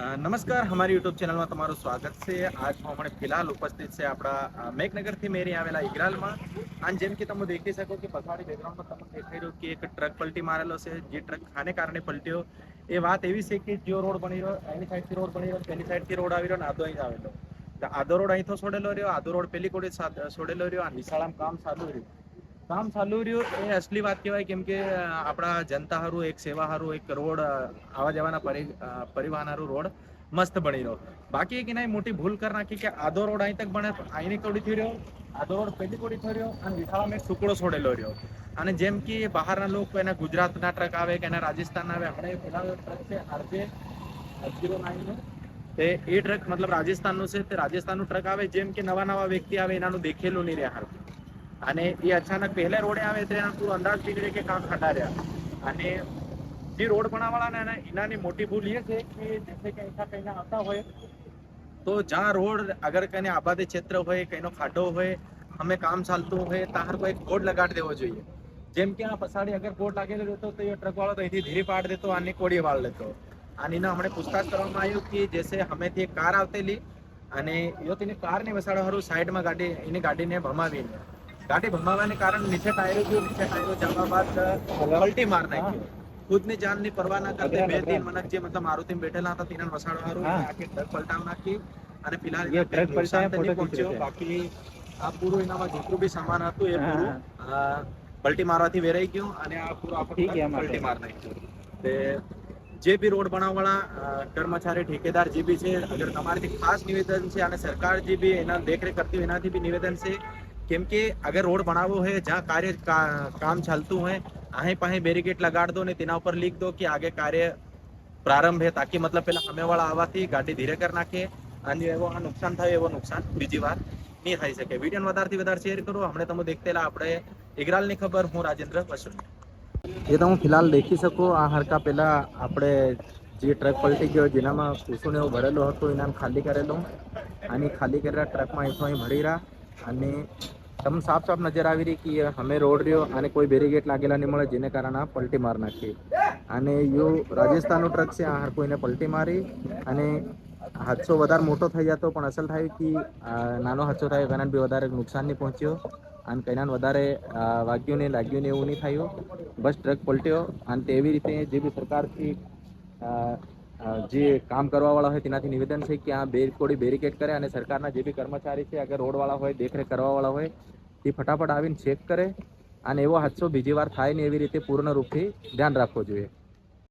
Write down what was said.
નમસ્કાર, હમારી યુટ્યુબ ચેનલમાં તમારું સ્વાગત છે. આજ હું હમણાં ફિલહાલ ઉપસ્થિત છે આપણા મેઘનગરથી મેરી આવેલા ઇગરાલમાં. અને જેમ કે તમે દેખી શકો કે પછાડી બેકગ્રાઉન્ડમાં તમને દેખાઈ રહ્યું કે એક ટ્રક પલટી મારેલો છે. જે ટ્રક ખાને કારણે પલટ્યો એ વાત એવી છે કે જો રોડ બની રહ્યો એની સાઈડથી રોડ બની રહ્યો, તેની સાઈડથી રોડ આવી રહ્યો ને આદો અહીં આવેલો. આધો રોડ અહીંથી છોડેલો રહ્યો, આધો રોડ પેલી કોડી છોડેલો રહ્યો. આ નિશાળામાં કામ ચાલુ રહ્યું એ અસલી વાત કહેવાય, કેમ કે આપણા જનતા હારું એક સેવા હારું એક રોડ આવા જવાના પરિવહન હારું રોડ મસ્ત બની રહ્યો. બાકી એક એના મોટી ભૂલ કરી નાખી કે આધો રોડ અહીં તક બને, અહીંની કોડી થઈ રહ્યો, આધો રોડ પેલી કોડી થઈ રહ્યો અને વિશાળામાં એક ટુકડો છોડેલો રહ્યો. અને જેમ કે બહારના લોકો એના ગુજરાતના ટ્રક આવે કે એના રાજસ્થાનના આવે, હમણાં પેલા ટ્રક છે RJ 09 તે એ ટ્રક મતલબ રાજસ્થાનનું છે. તે રાજસ્થાનનું ટ્રક આવે, જેમ કે નવા વ્યક્તિ આવે એનાનું દેખેલું નહીં રહ્યા. અને એ અચાનક પહેલા રોડે આવે તો એના પૂરો અંદાજ બીગડે કે કામ ખડા રહ્યા. અને જે રોડ બનાવવાના એનાની મોટી ભૂલ એ છે કે જैसे કે ऐसा કહીને આવતા હોય તો જ્યાં રોડ અગર કઈને આબાદી ક્ષેત્ર હોય, કઈનો ખાડો હોય, અમે કામ ચાલતું હોય ત્યાં કોઈ બોર્ડ લગાડી દેવો જોઈએ. જેમ કે આ પછાડી અગર બોર્ડ લાગેલો રહેતો તો એ ટ્રક વાળો તો અહીંથી ધીરે પાડ દેતો અને કોડી વાળ લેતો. અને એના હમણાં પૂછતાછ કરવામાં આવ્યું કે જેસે હમેથી એક કાર આવતેલી અને એ તેની કારને વસાડવા હારું સાઈડમાં ગાડીને ભમાવીને ગાડી ભમાવાને કારણે નીચે ટાયરો જવા બાદ પલટી માર નાખ્યો. ખુદની જાનની પરવા ના કરતે બે ત્રણ મનક જે મતલબ મારુતિમાં બેઠેલા હતા તેને વસાડવા હારું આખી ટ્રક પલટાવ નાખી. અને ફિલહાલ ટ્રક પહોંચ્યો. બાકી આ પૂરું એનામાં જેટલું બી સામાન હતું એ પૂરું પલટી મારવાથી વેરાઈ ગયું અને આ પૂરું આપણે પલટી માર નાખ્યું. તે જે બી રોડ બનાવવાવાળા કર્મચારી ઠેકેદાર જે બી છે, અગર તમારાથી ખાસ નિવેદન છે અને સરકાર જે બી એના દેખરેખ કરતી હોય એનાથી બી નિવેદન છે, કેમ કે અગર રોડ બનાવવો હોય જ્યાં કામ ચાલતું હોય અહીં પાસે બેરીકેડ લગાડ દો ને તેના ઉપર લીખ દો કે આગે કાર્ય પ્રારંભ है, તાકી મતલબ પેલા સામેવાળા આવવાથી ગાડી ધીરે કરી નાખે અને એવો આ નુકસાન થાય એવો નુકસાન બીજી વાર નહીં થઈ શકે. વિડીયોને વધારેથી વધારે શેર કરો. હમણાં તમે દેખતેલા આપણે ઇગરાલની ખબર, હું રાજેન્દ્ર પશુર. એ તમે ફિલહાલ દેખી શકો. આ હરકા પેલા આપણે જે ટ્રક પલટી ગયો જેનામાં પૂછોને એવો ભરેલો હતો એના ખાલી કરેલો અને ખાલી કરેલા ટ્રકમાં અહીંથી અહીં ભરી રહ્યા. અને તમને સાફ નજર આવી રહી કે અમે રોડ રહ્યો અને કોઈ બેરીગેટ લાગેલા નહીં મળે, જેને કારણે આ પલટી માર નાખી. અને યો રાજસ્થાનનું ટ્રક છે, આ કોઈને પલટી મારી અને હાદસો વધારે મોટો થઈ જતો પણ અસલ થાય કે નાનો હાદસો થાય એના બી વધારે નુકસાન નહીં પહોંચ્યો અને કઈના વધારે વાગ્યું ને લાગ્યું ને એવું નહીં થયું. બસ ટ્રક પલટ્યો. અને તેવી રીતે જે બી સરકારથી જે કામ કરવાવાળા હોય તેનાથી નિવેદન છે કે આ થોડી બેરીકેડ કરે અને સરકારના જે બી કર્મચારી છે, અગર રોડવાળા હોય, દેખરેખ કરવાવાળા હોય, તે ફટાફટ આવીને ચેક કરે અને એવો હાદસો બીજી વાર થાય ને એવી રીતે પૂર્ણ રૂપથી ધ્યાન રાખવું જોઈએ.